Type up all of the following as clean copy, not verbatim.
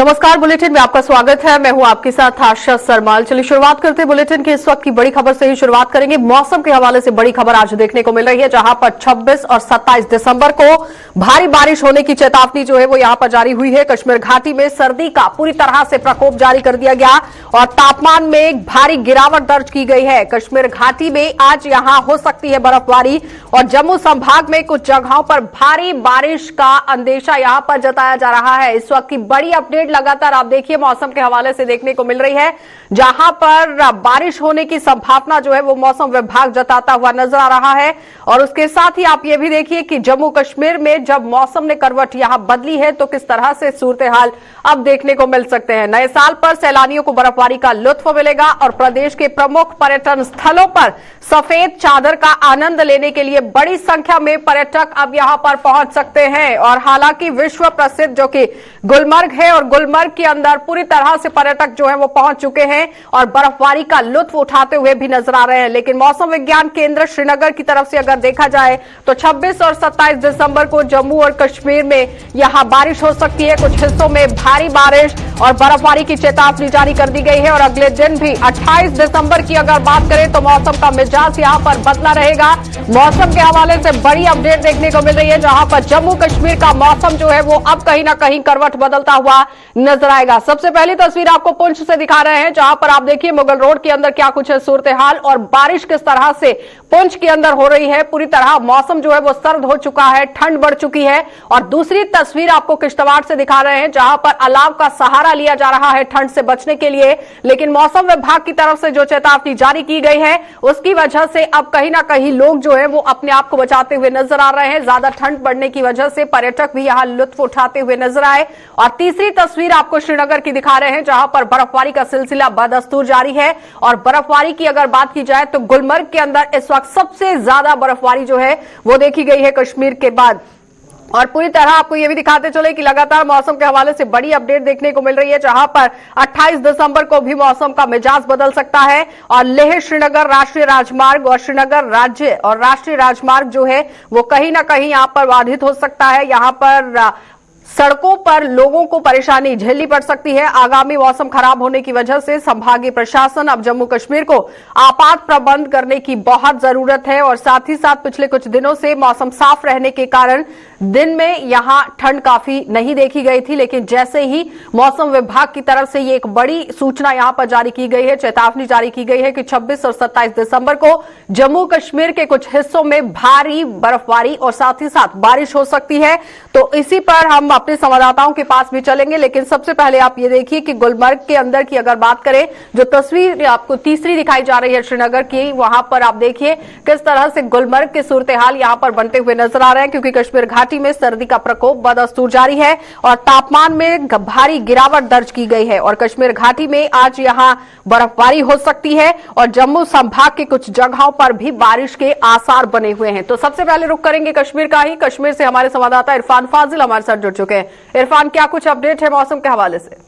नमस्कार, बुलेटिन में आपका स्वागत है। मैं हूं आपके साथ आशा सरमाल। चलिए शुरुआत करते हैं बुलेटिन की इस वक्त की बड़ी खबर से ही शुरुआत करेंगे। मौसम के हवाले से बड़ी खबर आज देखने को मिल रही है, जहां पर 26 और 27 दिसंबर को भारी बारिश होने की चेतावनी जो है वो यहां पर जारी हुई है। कश्मीर घाटी में सर्दी का पूरी तरह से प्रकोप जारी कर दिया गया और तापमान में भारी गिरावट दर्ज की गई है। कश्मीर घाटी में आज यहां हो सकती है बर्फबारी और जम्मू संभाग में कुछ जगहों पर भारी बारिश का अंदेशा यहां पर जताया जा रहा है। इस वक्त की बड़ी अपडेट लगातार आप देखिए मौसम के हवाले से देखने को मिल रही है, जहां पर बारिश होने की संभावना जो है वो मौसम विभाग जताता हुआ नजर आ रहा है। और उसके साथ ही आप ये भी देखिए कि जम्मू कश्मीर में जब मौसम ने करवट यहां बदली है तो किस तरह से सूरत हाल अब देखने को मिल सकते हैं। नए साल पर सैलानियों को बर्फबारी का लुत्फ मिलेगा और प्रदेश के प्रमुख पर्यटन स्थलों पर सफेद चादर का आनंद लेने के लिए बड़ी संख्या में पर्यटक अब यहां पर पहुंच सकते हैं। और हालांकि विश्व प्रसिद्ध जो कि गुलमर्ग है और गुलमर्ग के अंदर पूरी तरह से पर्यटक जो है वो पहुंच चुके हैं और बर्फबारी का लुत्फ उठाते हुए भी नजर आ रहे हैं। लेकिन मौसम विज्ञान केंद्र श्रीनगर की तरफ से अगर देखा जाए तो 26 और 27 दिसंबर को जम्मू और कश्मीर में यहां बारिश हो सकती है। कुछ हिस्सों में भारी बारिश और बर्फबारी की चेतावनी जारी कर दी गई है। और अगले दिन भी 28 दिसंबर की अगर बात करें तो मौसम का मिजाज यहां पर बदला रहेगा। मौसम के हवाले से बड़ी अपडेट देखने को मिल रही है, जहां पर जम्मू कश्मीर का मौसम जो है वो अब कहीं ना कहीं करवट बदलता हुआ नजर आएगा। सबसे पहली तस्वीर आपको पुंछ से दिखा रहे हैं, जहां पर आप देखिए मुगल रोड के अंदर क्या कुछ है सूरत हाल और बारिश किस तरह से पुंछ के अंदर हो रही है। पूरी तरह मौसम जो है वो सर्द हो चुका है, ठंड बढ़ चुकी है। और दूसरी तस्वीर आपको किश्तवाड़ से दिखा रहे हैं, जहां पर अलाव का सहारा लिया जा रहा है ठंड से बचने के लिए। लेकिन मौसम विभाग की तरफ से जो चेतावनी जारी की गई है उसकी वजह से अब कहीं ना कहीं लोग जो है वो अपने आप को बचाते हुए नजर आ रहे हैं। ज्यादा ठंड बढ़ने की वजह से पर्यटक भी यहां लुत्फ उठाते हुए नजर आए। और तीसरी तस्वीर आपको श्रीनगर की दिखा रहे हैं, जहां पर बर्फबारी का सिलसिला बदस्तूर जारी है। और बर्फबारी की अगर बात की जाए तो गुलमर्ग के अंदर इस वक्त सबसे ज्यादा बर्फबारी जो है वो देखी गई है कश्मीर के बाद। और पूरी तरह आपको यह भी दिखाते चले कि लगातार मौसम के हवाले से बड़ी अपडेट देखने को मिल रही है, जहां पर 28 दिसंबर को भी मौसम का मिजाज बदल सकता है। और लेह श्रीनगर राष्ट्रीय राजमार्ग और श्रीनगर राज्य और राष्ट्रीय राजमार्ग जो है वो कहीं ना कहीं यहां पर बाधित हो सकता है। यहां पर सड़कों पर लोगों को परेशानी झेलनी पड़ सकती है। आगामी मौसम खराब होने की वजह से संभागीय प्रशासन अब जम्मू कश्मीर को आपात प्रबंध करने की बहुत जरूरत है। और साथ ही साथ पिछले कुछ दिनों से मौसम साफ रहने के कारण दिन में यहां ठंड काफी नहीं देखी गई थी, लेकिन जैसे ही मौसम विभाग की तरफ से ये एक बड़ी सूचना यहां पर जारी की गई है, चेतावनी जारी की गई है कि 26 और 27 दिसंबर को जम्मू कश्मीर के कुछ हिस्सों में भारी बर्फबारी और साथ ही साथ बारिश हो सकती है। तो इसी पर हम अपने संवाददाताओं के पास भी चलेंगे, लेकिन सबसे पहले आप ये देखिए कि गुलमर्ग के अंदर की अगर बात करें, जो तस्वीर आपको तीसरी दिखाई जा रही है श्रीनगर की, वहां पर आप देखिए किस तरह से गुलमर्ग के सूरत हाल यहां पर बनते हुए नजर आ रहे हैं, क्योंकि कश्मीर घाटी में सर्दी का प्रकोप बदस्तूर जारी है और तापमान में भारी गिरावट दर्ज की गई है। और कश्मीर घाटी में आज यहां बर्फबारी हो सकती है और जम्मू संभाग के कुछ जगहों पर भी बारिश के आसार बने हुए हैं। तो सबसे पहले रुख करेंगे कश्मीर का ही। कश्मीर से हमारे संवाददाता इरफान फाजिल हमारे साथ जुड़ चुके हैं। इरफान, क्या कुछ अपडेट है मौसम के हवाले से?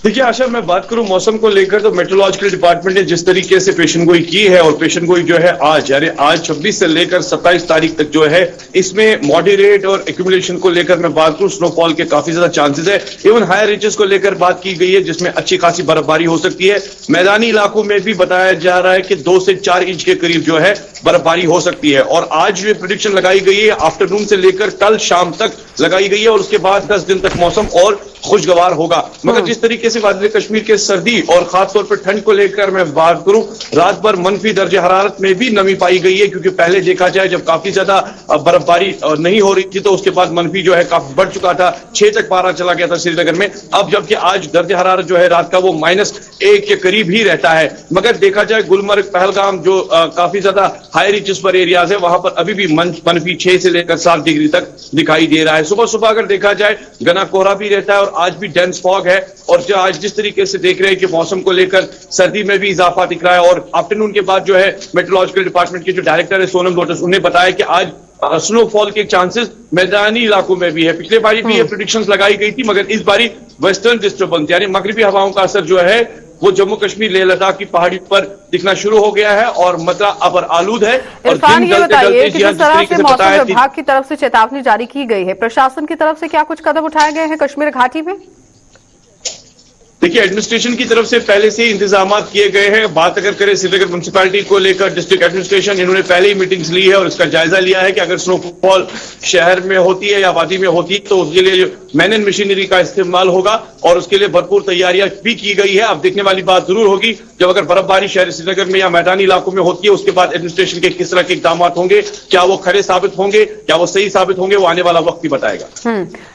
देखिए आशा, मैं बात करूं मौसम को लेकर तो मेट्रोलॉजिकल डिपार्टमेंट ने जिस तरीके से पेशन गोई की है, और पेशन गोई जो है आज यानी आज 26 से लेकर 27 तारीख तक जो है, इसमें मॉडरेट और एक्यूमुलेशन को लेकर मैं बात करूं, स्नोफॉल के काफी ज्यादा चांसेस है। इवन हायर रीचेस को लेकर बात की गई है, जिसमें अच्छी खासी बर्फबारी हो सकती है। मैदानी इलाकों में भी बताया जा रहा है कि 2 से 4 इंच के करीब जो है बर्फबारी हो सकती है। और आज जो प्रेडिक्शन लगाई गई है आफ्टरनून से लेकर कल शाम तक लगाई गई है, और उसके बाद 10 दिन तक मौसम और खुशगवार होगा। मगर जिस तरीके से वादिय कश्मीर के सर्दी और खासतौर पर ठंड को लेकर मैं बात करूं, रात भर मंफी दर्जे हरारत में भी नमी पाई गई है, क्योंकि पहले देखा जाए जब काफी ज्यादा बर्फबारी नहीं हो रही थी तो उसके बाद मंफी जो है काफी बढ़ चुका था, 6 तक पारा चला गया था श्रीनगर में। अब जबकि आज दर्जे हरारत जो है रात का वो -1 के करीब ही रहता है। मगर देखा जाए गुलमर्ग, पहलगाम जो काफी ज्यादा हाई रीचेस पर एरियाज है, वहां पर अभी भी मंफी 6 से लेकर 7 डिग्री तक दिखाई दे रहा है। सुबह सुबह अगर देखा जाए घना कोहरा भी रहता है और आज भी डेंस फॉग है। और जो आज जिस तरीके से देख रहे हैं कि मौसम को लेकर सर्दी में भी इजाफा दिख रहा है। और आफ्टरनून के बाद जो है मेट्रोलॉजिकल डिपार्टमेंट के जो डायरेक्टर है सोनम लोटस, उन्हें बताया कि आज स्नोफॉल के चांसेस मैदानी इलाकों में भी है। पिछले बारी भी ये प्रेडिक्शंस लगाई गई थी, मगर इस बारी वेस्टर्न डिस्टर्बेंस यानी मगरिबी हवाओं का असर जो है वो जम्मू कश्मीर लेह लद्दाख की पहाड़ी पर दिखना शुरू हो गया है और मदरा अब आलूद है। और इरफान, ये बताइए कि जिस तरह से मौसम बताया विभाग की तरफ से चेतावनी जारी की गई है, प्रशासन की तरफ से क्या कुछ कदम उठाए गए हैं कश्मीर घाटी में? देखिए, एडमिनिस्ट्रेशन की तरफ से पहले से ही इंतजाम किए गए हैं। बात अगर करें श्रीनगर म्युनिसिपैलिटी को लेकर, डिस्ट्रिक्ट एडमिनिस्ट्रेशन इन्होंने पहले ही मीटिंग्स ली है और इसका जायजा लिया है कि अगर स्नोफॉल शहर में होती है या वादी में होती है तो उसके लिए मैन एंड मशीनरी का इस्तेमाल होगा और उसके लिए भरपूर तैयारियां भी की गई है। अब देखने वाली बात जरूर होगी जब अगर बर्फबारी शहर श्रीनगर में या मैदानी इलाकों में होती है, उसके बाद एडमिनिस्ट्रेशन के किस तरह के इकदाम होंगे, क्या वो खरे साबित होंगे, क्या वो सही साबित होंगे, वो आने वाला वक्त ही बताएगा।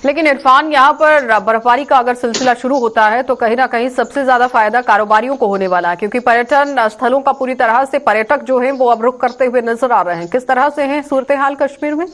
लेकिन इरफान, यहाँ पर बर्फबारी का अगर सिलसिला शुरू होता है तो कहीं ना कहीं सबसे ज्यादा फायदा कारोबारियों को होने वाला है, क्योंकि पर्यटन स्थलों का पूरी तरह से पर्यटक जो हैं वो अब रुख करते हुए नजर आ रहे हैं। किस तरह से है सूरत हाल कश्मीर में?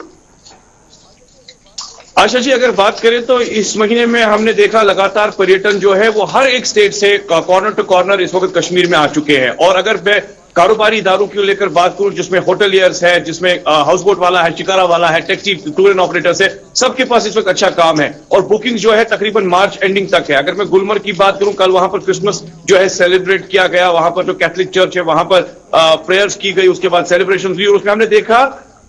आशा जी, अगर बात करें तो इस महीने में हमने देखा लगातार पर्यटन जो है वो हर एक स्टेट से कॉर्नर टू कॉर्नर इस वक्त कश्मीर में आ चुके हैं। और अगर मैं कारोबारी इदारों की लेकर बात करूं, जिसमें होटलियर्स है, जिसमें हाउस बोट वाला है, शिकारा वाला है, टैक्सी टूर एंड ऑपरेटर्स है, सबके पास इस वक्त अच्छा काम है और बुकिंग जो है तकरीबन मार्च एंडिंग तक है। अगर मैं गुलमर्ग की बात करूं, कल वहां पर क्रिसमस जो है सेलिब्रेट किया गया, वहां पर जो कैथोलिक चर्च है वहां पर प्रेयर्स की गई, उसके बाद सेलिब्रेशन हुई और उसमें हमने देखा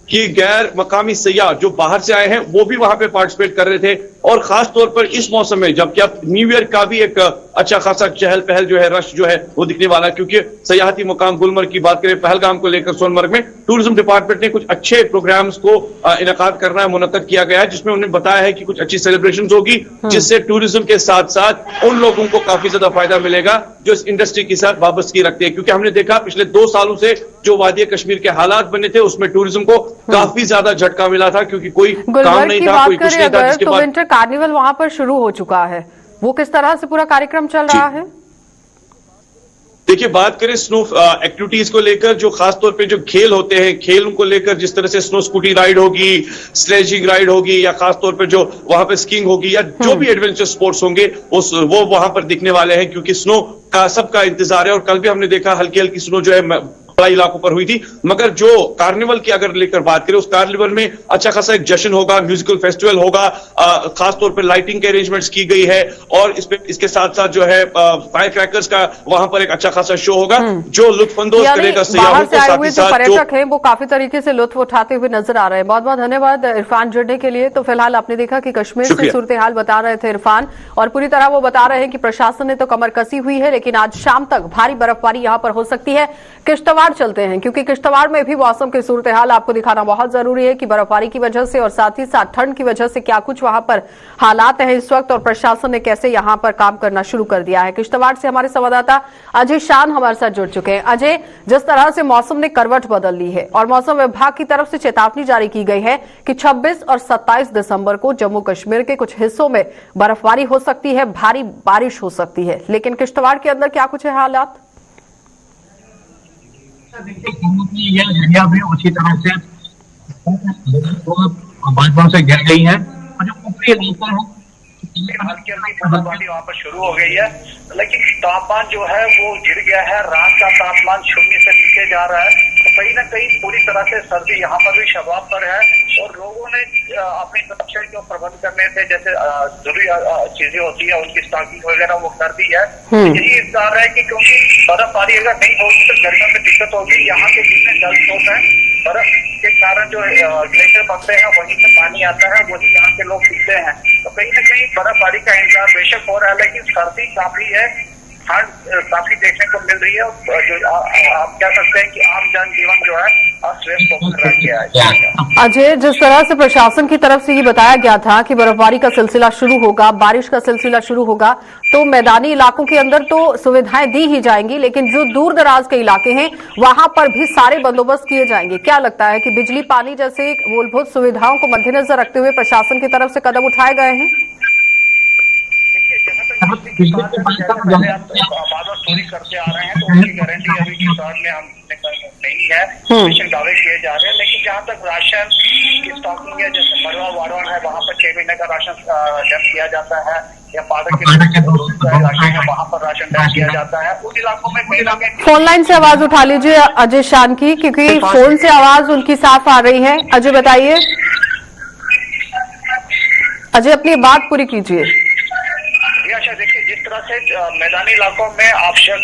कि गैर मकामी सयाह जो बाहर से आए हैं वो भी वहां पे पार्टिसिपेट कर रहे थे। और खास तौर पर इस मौसम में जबकि अब न्यू ईयर का भी एक अच्छा खासा चहल पहल जो है, रश जो है वो दिखने वाला है, क्योंकि सयाहती मुकाम गुलमर्ग की बात करें, पहलगाम को लेकर सोनमर्ग में टूरिज्म डिपार्टमेंट ने कुछ अच्छे प्रोग्राम्स को इनेकाद करना है, मुनक्कद किया गया है, जिसमें उन्होंने बताया है कि कुछ अच्छी सेलिब्रेशन होगी जिससे टूरिज्म के साथ साथ उन लोगों को काफी ज्यादा फायदा मिलेगा जो इस इंडस्ट्री के साथ वाबस्तगी रखते हैं। क्योंकि हमने देखा पिछले 2 सालों से जो वादी कश्मीर के हालात बने थे उसमें टूरिज्म को काफी ज्यादा झटका मिला था, क्योंकि कोई काम नहीं था, कोई कुछ नहीं था। जिसके बाद विंटर कार्निवल वहां पर शुरू हो चुका है, वो किस तरह से पूरा कार्यक्रम चल रहा है? देखिए, बात करें स्नो एक्टिविटीज को लेकर, जो खासतौर पे जो खेल होते हैं, खेलों को लेकर जिस तरह से स्नो स्कूटी राइड होगी, स्लेजिंग राइड होगी, या खासतौर पे जो वहां पे स्कीइंग होगी, या जो भी एडवेंचर स्पोर्ट्स होंगे वो वहां पर दिखने वाले हैं, क्योंकि स्नो का सबका इंतजार है। और कल भी हमने देखा हल्की हल्की स्नो जो है इलाकों पर हुई थी। मगर जो कार्निवल की अगर लेकर बात करें, उस कार्निवल में अच्छा खासा एक जश्न होगा, म्यूजिकल फेस्टिवल होगा, खासतौर पर लाइटिंग के अरेंजमेंट्स की गई है और इसके साथ साथ जो है फायर क्रैकर्स का वहां पर एक अच्छा खासा शो होगा जो लुत्फअंदोज करेगा सयाहों को। साथ ही साथ पर्यटक हैं वो काफी तरीके से लुत्फ उठाते हुए नजर आ रहे हैं। बहुत बहुत धन्यवाद इरफान जुड़ने के लिए। तो फिलहाल आपने देखा कि कश्मीर से सूरत हाल बता रहे थे इरफान, और पूरी तरह वो बता रहे हैं कि प्रशासन ने तो कमर कसी हुई है, लेकिन आज शाम तक भारी बर्फबारी यहां पर हो सकती है। किश्तवाड़ चलते हैं, क्योंकि किश्तवाड़ में भी मौसम की सूरत हाल आपको दिखाना बहुत जरूरी है कि बर्फबारी की वजह से और साथ ही साथ ठंड की वजह से क्या कुछ वहां पर हालात हैं इस वक्त और प्रशासन ने कैसे यहां पर काम करना शुरू कर दिया है। किश्तवाड़ से हमारे संवाददाता अजय शान हमारे साथ जुड़ चुके हैं। अजय, जिस तरह से मौसम ने करवट बदल ली है और मौसम विभाग की तरफ से चेतावनी जारी की गई है कि 26 और 27 दिसंबर को जम्मू कश्मीर के कुछ हिस्सों में बर्फबारी हो सकती है, भारी बारिश हो सकती है, लेकिन किश्तवाड़ के अंदर क्या कुछ है हालात? ये एरिया भी उसी तरह से बादलों से घिर गई है और जो ऊपरी इलाका है हल्की हल्की बर्फबारी वहाँ पर शुरू हो गई है, लेकिन तापमान जो है वो गिर गया है। रात का तापमान 0 से नीचे जा रहा है, तो कहीं ना कहीं पूरी तरह से सर्दी यहाँ पर भी शबाब पर है और लोगों ने अपनी तरफ से जो प्रबंध करने थे, जैसे जरूरी चीजें होती है उनकी स्टॉकिंग वगैरह वो कर दी है। यही इंतजार है कि क्योंकि बर्फबारी अगर नहीं होगी तो गर्मियों में दिक्कत होगी। यहाँ के जितने जल स्रोत हैं, बर्फ के कारण जो ग्लेशियर बनते हैं वहीं से पानी आता है, वही यहाँ के लोग पीते हैं। तो कहीं ना कहीं बर्फबारी का इंतजार बेशक हो रहा है, लेकिन सर्दी काफी है, ठंड काफी देखने को मिल रही है। जो आप कह सकते हैं कि आम जनजीवन जो है अस्त-व्यस्त होकर रह गया है। अजय, जिस तरह से प्रशासन की तरफ से ये बताया गया था कि बर्फबारी का सिलसिला शुरू होगा, बारिश का सिलसिला शुरू होगा, तो मैदानी इलाकों के अंदर तो सुविधाएं दी ही जाएंगी, लेकिन जो दूर दराज के इलाके हैं वहां पर भी सारे बंदोबस्त किए जाएंगे। क्या लगता है कि बिजली पानी जैसे मूलभूत सुविधाओं को मद्देनजर रखते हुए प्रशासन की तरफ से कदम उठाए गए हैं? बार चोरी करते आ रहे हैं तो उसकी गारंटी अभी की दौर में हम नहीं है, दावे किए जा रहे हैं। लेकिन जहाँ तक राशन की स्टॉकिंग है, जैसे मरवा वाड़वान है, वहाँ पर 6 महीने का राशन डैम किया जाता है, या पादक के इलाके हैं वहाँ पर राशन डैम किया जाता है। उन इलाकों में फोन लाइन से आवाज उठा लीजिए अजय शान की, क्योंकि फोन से आवाज उनकी साफ आ रही है। अजय बताइए, अजय अपनी बात पूरी कीजिए। अच्छा देखिए, जिस तरह से मैदानी इलाकों में आवश्यक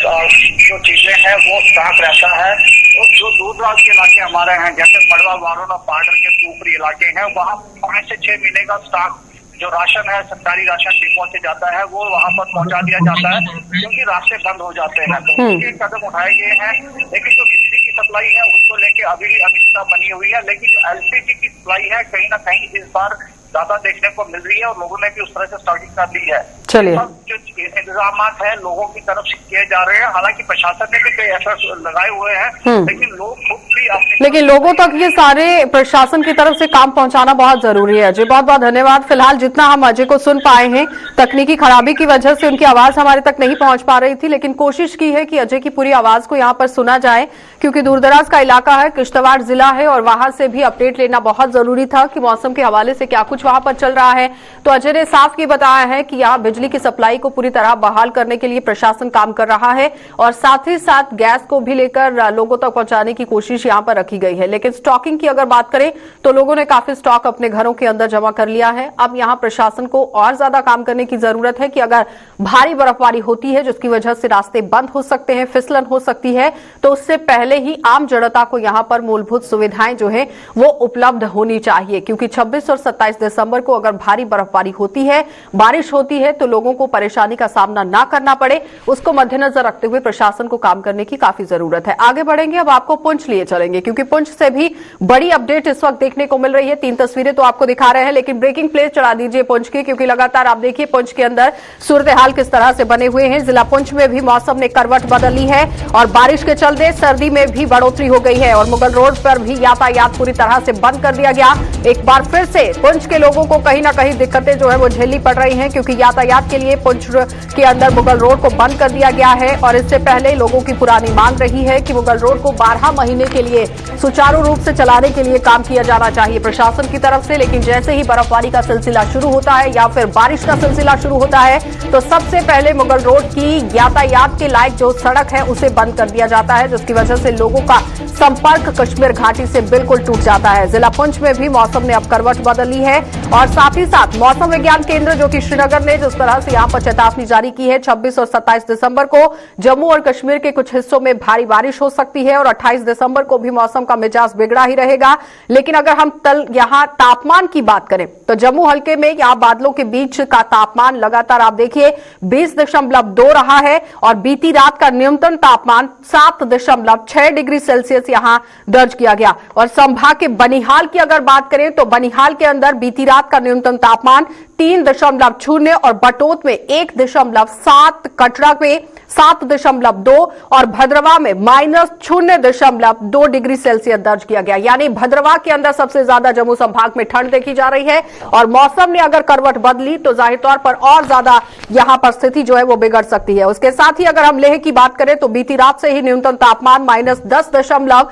जो चीजें हैं वो स्टॉक रहता है, और जो दूर दराज के इलाके हमारे हैं जैसे मड़वा, वारुण और पाडर के ऊपरी इलाके हैं, वहाँ 5 से 6 महीने का स्टॉक जो राशन है सरकारी राशन डिपो से जाता है वो वहाँ पर पहुंचा दिया जाता है, क्योंकि रास्ते बंद हो जाते हैं। तो उसके कदम उठाए गए हैं, लेकिन जो बिजली की सप्लाई है उसको लेके अभी भी अनिश्चितता बनी हुई है। लेकिन जो एलपीजी की सप्लाई है कहीं ना कहीं इस बार ज्यादा देखने को मिल रही है, और लोगों ने भी उस तरह से स्टार्टिंग कर दी है। चलिए, जो इंतजाम है लोगों की तरफ से किए जा रहे हैं, हालांकि प्रशासन ने भी कई एफर्ट लगाए हुए हैं, लेकिन लोग खुद भी अपने लेकिन लोगों तक ये सारे प्रशासन की तरफ से काम पहुंचाना बहुत जरूरी है। अजय, बहुत बहुत धन्यवाद। फिलहाल जितना हम अजय को सुन पाए हैं, तकनीकी खराबी की वजह से उनकी आवाज हमारे तक नहीं पहुंच पा रही थी, लेकिन कोशिश की है कि अजय की पूरी आवाज को यहाँ पर सुना जाए, क्योंकि दूरदराज का इलाका है, किश्तवाड़ जिला है, और वहां से भी अपडेट लेना बहुत जरूरी था कि मौसम के हवाले से क्या कुछ वहां पर चल रहा है। तो अजय ने साफ ये बताया है कि यहाँ बिजली की सप्लाई को पूरी तरह बहाल करने के लिए प्रशासन काम कर रहा है, और साथ ही साथ गैस को भी लेकर लोगों तक पहुंचाने की कोशिश यहाँ पर रखी गई है। लेकिन स्टॉकिंग की अगर बात करें तो लोगों ने काफी स्टॉक अपने घरों के अंदर जमा कर लिया है। अब यहाँ प्रशासन को और ज्यादा काम करने की जरूरत है कि अगर भारी बर्फबारी होती है जिसकी वजह से रास्ते बंद हो सकते हैं, फिसलन हो सकती है, तो उससे पहले ही आम जनता को यहाँ पर मूलभूत सुविधाएं जो है वो उपलब्ध होनी चाहिए, क्योंकि 26 और 27 दिसंबर को अगर भारी बर्फबारी होती है, बारिश होती है, तो लोगों को परेशानी का सामना ना करना पड़े, उसको मद्देनजर रखते हुए प्रशासन को काम करने की काफी जरूरत है। आगे बढ़ेंगे, अब आपको पुंछ लिए चलेंगे, क्योंकि पुंछ से भी बड़ी अपडेट इस वक्त देखने को मिल रही है। 3 तस्वीरें तो आपको दिखा रहे हैं, लेकिन ब्रेकिंग प्लेस चढ़ा दीजिए पुंछ की, क्योंकि लगातार आप देखिए पुंछ के अंदर सूरत हाल किस तरह से बने हुए हैं। जिला पुंछ में भी मौसम ने करवट बदल ली है, और बारिश के चलते सर्दी में भी बढ़ोतरी हो गई है, और मुगल रोड पर भी यातायात पूरी तरह से बंद कर दिया गया। एक बार फिर से पुंछ के लोगों को कहीं ना कहीं दिक्कतें जो है वो झेलनी पड़ रही हैं, क्योंकि यातायात के लिए पुंछ के अंदर मुगल रोड को बंद कर दिया गया है। और इससे पहले लोगों की पुरानी मांग रही है कि मुगल रोड को 12 महीने के लिए सुचारू रूप से चलाने के लिए काम किया जाना चाहिए प्रशासन की तरफ से। लेकिन जैसे ही बर्फबारी का सिलसिला शुरू होता है या फिर बारिश का सिलसिला शुरू होता है, तो सबसे पहले मुगल रोड की यातायात के लायक जो सड़क है उसे बंद कर दिया जाता है, जिसकी वजह से लोगों का संपर्क कश्मीर घाटी से बिल्कुल टूट जाता है। जिला पुंछ में भी मौसम ने अब करवट बदल ली है, और साथ ही साथ मौसम विज्ञान केंद्र जो कि श्रीनगर ने जिस तरह से यहां पर चेतावनी जारी की है, 26 और 27 दिसंबर को जम्मू और कश्मीर के कुछ हिस्सों में भारी बारिश हो सकती है, और 28 दिसंबर को भी मौसम का मिजाज बिगड़ा ही रहेगा। लेकिन अगर हम यहां तापमान की बात करें तो जम्मू हल्के में यहां बादलों के बीच का तापमान लगातार आप देखिए 20.2 रहा है, और बीती रात का न्यूनतम तापमान 7.6 डिग्री सेल्सियस यहां दर्ज किया गया। और संभाग के बनिहाल की अगर बात करें तो बनिहाल के अंदर बीती रात का न्यूनतम तापमान 3.0 और बटोत में 1.7, कटरा में 7.2 और भद्रवा में -0.2 डिग्री सेल्सियस दर्ज किया गया। यानी भद्रवा के अंदर सबसे ज्यादा जम्मू संभाग में ठंड देखी जा रही है, और मौसम ने अगर करवट बदली तो जाहिर तौर पर और ज्यादा यहां पर स्थिति जो है वो बिगड़ सकती है। उसके साथ ही अगर हम लेह की बात करें तो बीती रात से ही न्यूनतम तापमान -10.2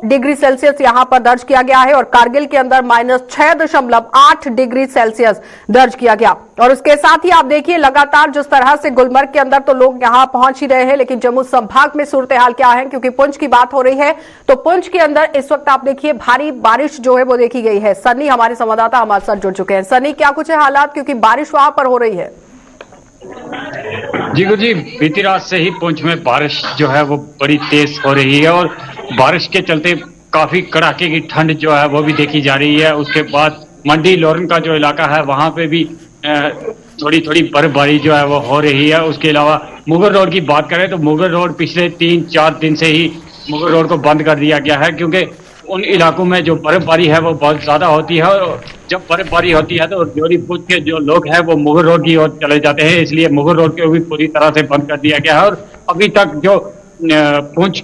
डिग्री सेल्सियस यहां पर दर्ज किया गया है, और कारगिल के अंदर -6.8 डिग्री सेल्सियस दर्ज किया गया। और उसके साथ ही आप देखिए लगातार जिस तरह से गुलमर्ग के अंदर तो लोग यहां पहुंच ही रहे हैं, लेकिन जम्मू संभाग में सूरत हाल क्या है, क्योंकि पुंछ की बात हो रही है तो पुंछ के अंदर इस वक्त आप देखिए भारी बारिश जो है वो देखी गई है। सन्नी हमारे संवाददाता हमारे साथ जुड़ चुके हैं। सन्नी, क्या कुछ है हालात, क्योंकि बारिश वहां पर हो रही है? जी गुरु जी, बीती रात से ही पुंछ में बारिश जो है वो बड़ी तेज हो रही है, और बारिश के चलते काफी कड़ाके की ठंड जो है वो भी देखी जा रही है। उसके बाद मंडी लोरन का जो इलाका है वहां पे भी थोड़ी थोड़ी बर्फबारी जो है वो हो रही है। उसके अलावा मुगल रोड की बात करें तो मुगल रोड पिछले 3-4 दिन से ही मुगल रोड को बंद कर दिया गया है, क्योंकि उन इलाकों में जो बर्फबारी है वो बहुत ज्यादा होती है, और जब बर्फबारी होती है तो जोरी पुंछ के जो लोग हैं वो मुगल रोड की ओर चले जाते हैं, इसलिए मुगल रोड को भी पूरी तरह से बंद कर दिया गया है। और अभी तक जो पुंछ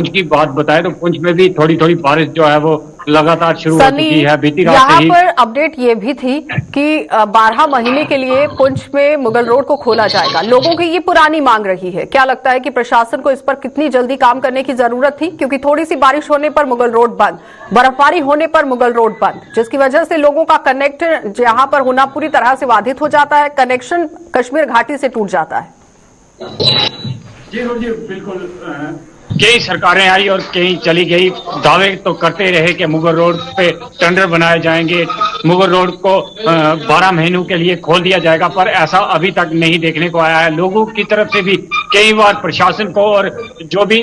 की बात बताए तो पुंछ में भी थोड़ी थोड़ी बारिश जो है वो लगातार शुरू हो चुकी है। बीती रात से ही यहाँ पर अपडेट ये भी थी कि 12 महीने के लिए पुंछ में मुगल रोड को खोला जाएगा। लोगों की ये पुरानी मांग रही है। क्या लगता है कि प्रशासन को इस पर कितनी जल्दी काम करने की जरूरत थी, क्योंकि थोड़ी सी बारिश होने पर मुगल रोड बंद, बर्फबारी होने पर मुगल रोड बंद, जिसकी वजह से लोगों का कनेक्ट यहाँ पर होना पूरी तरह से बाधित हो जाता है, कनेक्शन कश्मीर घाटी से टूट जाता है। जी बिल्कुल। कई सरकारें आई और कई चली गई। दावे तो करते रहे कि मुगल रोड पे टेंडर बनाए जाएंगे, मुगल रोड को 12 महीनों के लिए खोल दिया जाएगा, पर ऐसा अभी तक नहीं देखने को आया है। लोगों की तरफ से भी कई बार प्रशासन को और जो भी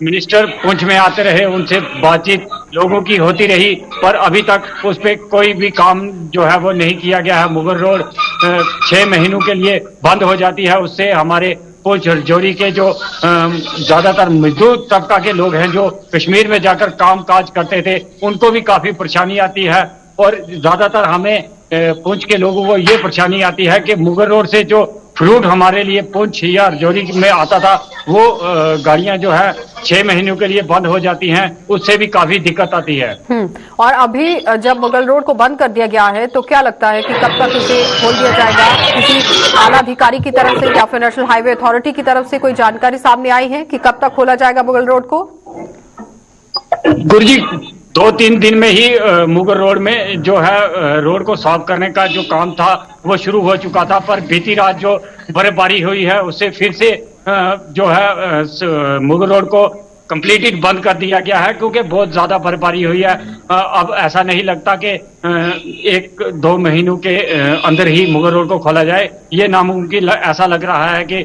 मिनिस्टर पुंछ में आते रहे उनसे बातचीत लोगों की होती रही, पर अभी तक उस पर कोई भी काम जो है वो नहीं किया गया है। मुगल रोड 6 महीनों के लिए बंद हो जाती है, उससे हमारे पुंछ राजौरी के जो ज्यादातर मजदूर तबका के लोग हैं जो कश्मीर में जाकर काम काज करते थे, उनको भी काफी परेशानी आती है। और ज्यादातर हमें पुंछ के लोगों को ये परेशानी आती है कि मुगल रोड से जो फ्रूट हमारे लिए पुंछ या राजौरी में आता था, वो गाड़ियां जो है 6 महीनों के लिए बंद हो जाती हैं, उससे भी काफी दिक्कत आती है। और अभी जब मुगल रोड को बंद कर दिया गया है तो क्या लगता है कि कब तक इसे खोल दिया जाएगा? किसी आला अधिकारी की तरफ से या फिर नेशनल हाईवे अथॉरिटी की तरफ से कोई जानकारी सामने आई है कि कब तक खोला जाएगा मुगल रोड को? गुरुजी 2-3 दिन में ही मुगल रोड में जो है रोड को साफ करने का जो काम था वो शुरू हो चुका था, पर बीती रात जो बर्फबारी हुई है उससे फिर से जो है मुगल रोड को कंप्लीटेड बंद कर दिया गया है, क्योंकि बहुत ज्यादा बर्फबारी हुई है। अब ऐसा नहीं लगता कि 1-2 महीनों के अंदर ही मुगल रोड को खोला जाए, ये नामुमकिन ऐसा लग रहा है कि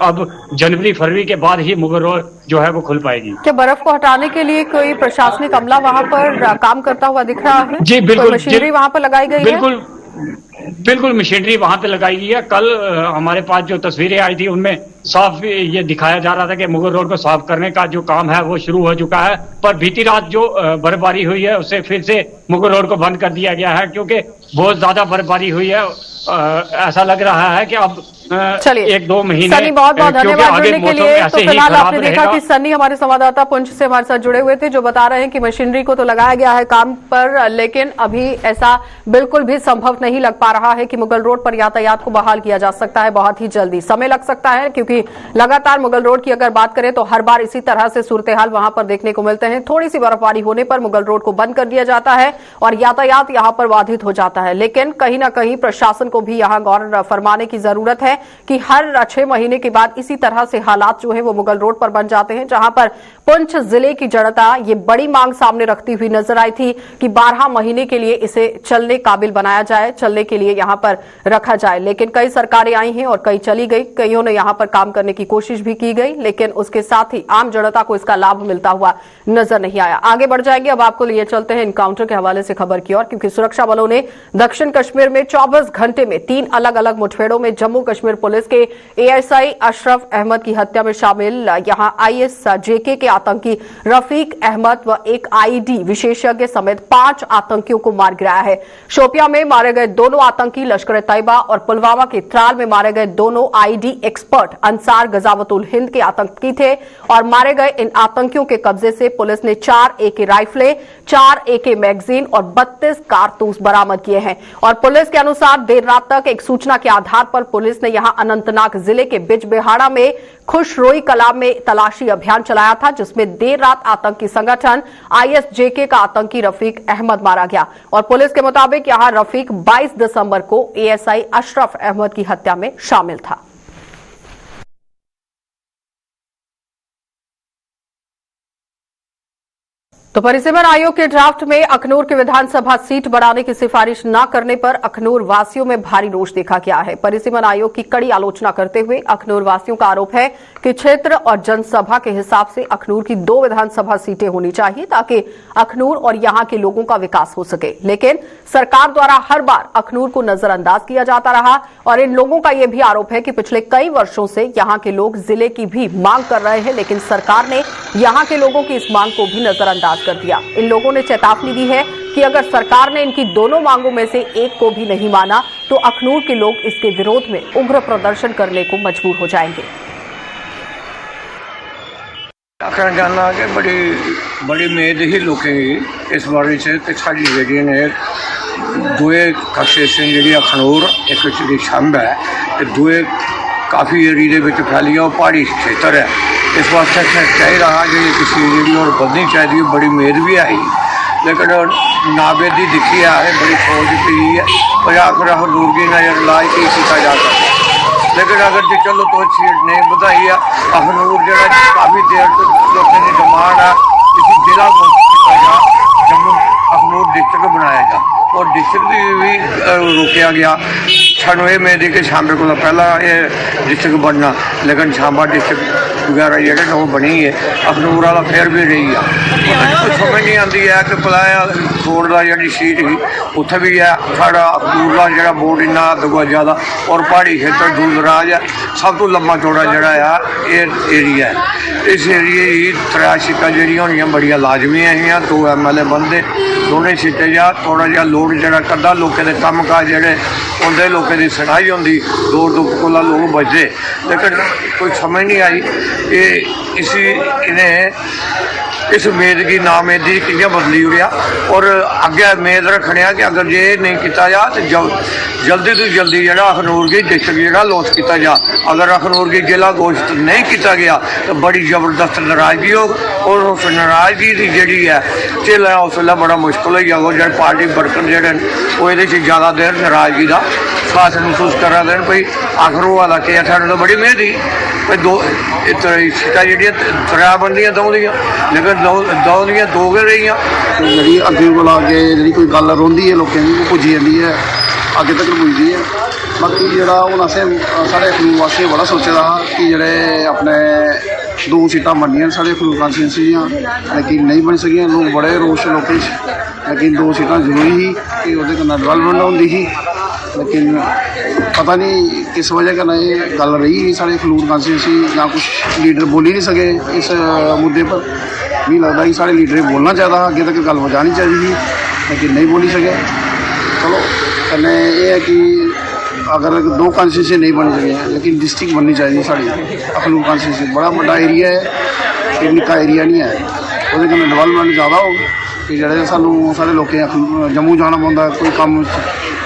अब जनवरी फरवरी के बाद ही मुगल रोड जो है वो खुल पाएगी। क्या बर्फ को हटाने के लिए कोई प्रशासनिक अमला वहां पर काम करता हुआ दिख रहा है? जी बिल्कुल, मशीनरी वहां पर लगाई गई है? बिल्कुल मशीनरी वहां पे लगाई गई है। कल हमारे पास जो तस्वीरें आई थी उनमें साफ ये दिखाया जा रहा था कि मुगल रोड को साफ करने का जो काम है वो शुरू हो चुका है, पर बीती रात जो बर्फबारी हुई है उससे फिर से मुगल रोड को बंद कर दिया गया है, क्योंकि बहुत ज्यादा बर्फबारी हुई है। ऐसा लग रहा है कि अब चलिए 1-2 महीने, सनी बहुत बहुत धन्यवाद जुड़ने के लिए। तो फिलहाल आपने देखा रहेगा। कि सनी हमारे संवाददाता पुंछ से हमारे साथ जुड़े हुए थे, जो बता रहे हैं कि मशीनरी को तो लगाया गया है काम पर, लेकिन अभी ऐसा बिल्कुल भी संभव नहीं लग पा रहा है कि मुगल रोड पर यातायात को बहाल किया जा सकता है। बहुत ही जल्दी समय लग सकता है, क्योंकि लगातार मुगल रोड की अगर बात करें तो हर बार इसी तरह से सूरत हाल वहां पर देखने को मिलते हैं। थोड़ी सी बर्फबारी होने पर मुगल रोड को बंद कर दिया जाता है और यातायात यहां पर बाधित हो जाता है। लेकिन कहीं ना कहीं प्रशासन को भी यहां गौर फरमाने की जरूरत है कि हर 6 महीने के बाद इसी तरह से हालात जो है वो मुगल रोड पर बन जाते हैं, जहां पर पुंछ जिले की जनता ये बड़ी मांग सामने रखती हुई नजर आई थी कि 12 महीने के लिए इसे चलने काबिल बनाया जाए, चलने के लिए यहां पर रखा जाए। लेकिन कई सरकारें आई हैं और कई चली गई, कईयों ने यहां पर काम करने की कोशिश भी की गई, लेकिन उसके साथ ही आम जनता को इसका लाभ मिलता हुआ नजर नहीं आया। आगे बढ़ जाएंगे, अब आपको लिए चलते हैं इनकाउंटर के हवाले से खबर की ओर, क्योंकि सुरक्षा बलों ने दक्षिण कश्मीर में 24 घंटे में 3 अलग अलग मुठभेड़ों में जम्मू कश्मीर पुलिस के एएसआई अशरफ अहमद की हत्या में शामिल यहां आईएसजेके के आतंकी रफीक अहमद व एक आईडी विशेषज्ञ समेत 5 आतंकियों को मार गिराया है। शोपियां में मारे गए दोनों आतंकी लश्कर तैयबा और पुलवामा के त्राल में मारे गए दोनों आईडी एक्सपर्ट अंसार गजावतुल हिंद के आतंकी थे और मारे गए इन आतंकियों के कब्जे से पुलिस ने 4 एके राइफलें, 4 एके मैगजीन और 32 कारतूस बरामद किए हैं। और पुलिस के अनुसार देर रात तक एक सूचना के आधार पर पुलिस ने यहां अनंतनाग जिले के बिजबिहाड़ा में खुशरोई कला में तलाशी अभियान चलाया था, जिसमें देर रात आतंकी संगठन आईएसजेके का आतंकी रफीक अहमद मारा गया। और पुलिस के मुताबिक यहां रफीक 22 दिसंबर को एएसआई अशरफ अहमद की हत्या में शामिल था। तो परिसीमन आयोग के ड्राफ्ट में अखनूर की विधानसभा सीट बढ़ाने की सिफारिश न करने पर अखनूर वासियों में भारी रोष देखा गया है। परिसीमन आयोग की कड़ी आलोचना करते हुए अखनूर वासियों का आरोप है कि क्षेत्र और जनसभा के हिसाब से अखनूर की 2 विधानसभा सीटें होनी चाहिए ताकि अखनूर और यहां के लोगों का विकास हो सके। लेकिन सरकार द्वारा हर बार अखनूर को नजरअंदाज किया जाता रहा और इन लोगों का यह भी आरोप है कि पिछले कई वर्षों से यहां के लोग जिले की भी मांग कर रहे हैं, लेकिन सरकार ने यहां के लोगों की इस मांग को भी नजरअंदाज कर दिया। इन लोगों ने चेतावनी दी है कि अगर सरकार ने इनकी दोनों मांगों में से एक को भी नहीं माना तो अखनूर के लोग इसके विरोध में उग्र प्रदर्शन करने को मजबूर हो जाएंगे। आखना चाहना कि बड़ी उम्मीद ही लोगों इस बारे से साड़ी जी ने 2 कंस्टिट्यूशन जी अखनूर एक जी छंब है तो 2 काफ़ी एरिया फैली है और पहाड़ी क्षेत्र है। इस वास्ते चाहिए रहा कि किसी जी और बदनी चाहिए, बड़ी उम्मीद भी आई, लेकिन नाबेदी दिखी है, बड़ी सोच पी है और आखिर हजूर की नजर लाई की किया जा सकता। लेकिन अगर जो चलो तो सीट नहीं बताई है अखनूर जो काफ़ी देर तो लोगों की डिमांड है इसी जिला जम्मू अखनूर डिस्ट्रिक्ट बनाया जा और डिस्ट्रिक्ट भी रोकया गया 96 मई के शांबे को पहला ये डिस्ट्रिक्ट बनना लेकिन शांबा डिस्ट्रिक्ट वगैरह जेह्ड़े वो बनी है अखनूर वाला फिर भी रही है कुछ समझ नहीं आती है कि पलाया बोर्ड का जी सीट ही उत्थे भी है साढ़ा अखनूर का जो बोर्ड इन्ना ज़्यादा और पहाड़ी खेतर दूर दराज है सब तो लम्बा चौड़ा जोड़ा है एरिया है इस एरिए ही 3 सीटां जिहड़ियां होनियां बड़ियां लाजमी है 2 MLA बनते दोनों सीटें जा थोड़ा जहा लोड जरा कदा लोगों के कम काज जोड़े उनके लोगों की सुनाई होंगी दूर दूर को लोग बचते लेकिन कोई समझ नहीं आई कि इन्हें इस उम्मीद की नाउमीदी कि'यां बदली हुआ और अगे उम्मीद रखने कि अगर ये नहीं किया जा तो जल्दी तो जल्दी जो अखनूर की डिस्ट्रिक्ट जो लॉस किया जा अगर अखनूर की जिला घोषित नहीं किया गया तो बड़ी जबरदस्त नाराजगी हो और उस नाराजगी की जी है झेलना उस वे बड़ा मुश्किल हो जाएगा जो पार्टी वर्कर जोड़े वो ये ज़्यादा देर नाराजगी का खास महसूस करा देन भाई आखिर वो वाला कि साढ़े तो बड़ी मेहनत ही भाई 2 सीटां जी 3 बनदियां दो दियां लेकिन दो दियां 2 गै रहियां जी अगे को अगे जी कोई गल रोंदी है लोगों की पुजी जाती है अगे तक पुजदी है बाकी जो हूँ असें साढ़े अखनूर वास्ते बड़ा सोचे दा कि जेह्ड़े अपने 2 सीटां बननियां साढ़े अखनूर कांस्टिट्यूंसी दियां लेकिन नहीं बन सकियां लोग बड़े रोश लोकें लेकिन 2 सीटां जरूरी ही कि ओह्दे कन्नै डेवलपमेंट होंदी ही लेकिन पता नहीं किस वजह कन्नै ये गल रही साढ़े अखनूर कांस्टिट्यूंसी या कुछ लीडर बोली नहीं सके इस मुद्दे पर मिगी लगता कि साढ़े लीडर बोलना चाहिए अगे तक गल पहुँचानी चाहिए थी लेकिन नहीं बोली सके चलो कन्नै ये है कि अगर 2 कांस्टिट्यूंसी नहीं बन सके लेकिन डिस्ट्रिक्ट बननी चाहिए साड़ी अखनूर कांस्टिट्यूंसी बड़ा बड़ा एरिया है कि निक्का एरिया नहीं है वो डेवलपमेंट ज़्यादा हो कि जो सानू साढ़े लोग जम्मू जाना पौंदा कोई कम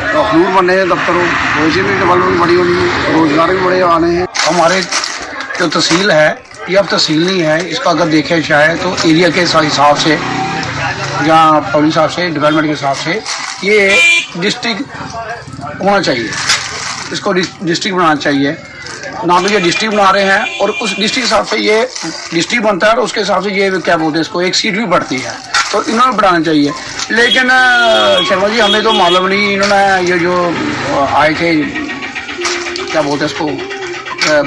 अखनूर बनने दफ्तर हो वैसे भी डेवलपमेंट बड़ी होनी है रोज़गार भी बड़े आने हैं हमारे जो तहसील है ये अब तहसील नहीं है इसका अगर देखें जाए तो एरिया के हिसाब से या पब्लिक हिसाब से डेवलपमेंट के हिसाब से ये डिस्ट्रिक्ट होना चाहिए इसको डिस्ट्रिक्ट बनाना चाहिए ना तो ये डिस्ट्रिक्ट बना रहे हैं और उस डिस्ट्रिक्ट हिसाब से ये डिस्ट्रिक्ट बनता है और उसके हिसाब से ये क्या बोलते हैं इसको एक सीट भी बढ़ती है तो इन्होंने बढ़ाना चाहिए लेकिन शर्मा जी हमें तो मालूम नहीं इन्होंने ये जो आए थे क्या बोलते हैं इसको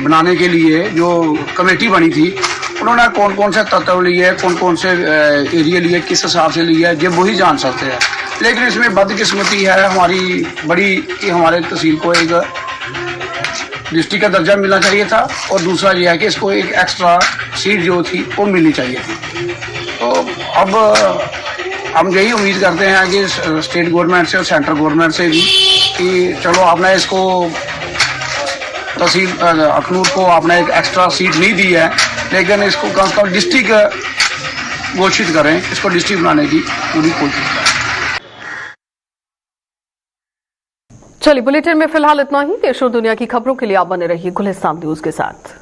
बनाने के लिए जो कमेटी बनी थी उन्होंने कौन कौन से तत्व लिए कौन कौन से एरिया लिए किस हिसाब से लिए ये वही जान सकते हैं लेकिन इसमें बदकिस्मती है हमारी बड़ी कि हमारे तहसील को एक डिस्ट्रिक्ट का दर्जा मिलना चाहिए था और दूसरा यह है कि इसको एक एक्स्ट्रा सीट जो थी वो मिलनी चाहिए थी तो अब हम यही उम्मीद करते हैं कि स्टेट गवर्नमेंट से और सेंट्रल गवर्नमेंट से भी कि चलो आपने इसको तहसील अखनूर को आपने एक एक्स्ट्रा सीट नहीं दी है लेकिन इसको कम से कम डिस्ट्रिक्ट घोषित करें इसको डिस्ट्रिक्ट बनाने की पूरी कोशिश करें। चलिए बुलेटिन में फिलहाल इतना ही। देश और दुनिया की खबरों के लिए आप बने रहिए गुलिस्तान न्यूज के साथ।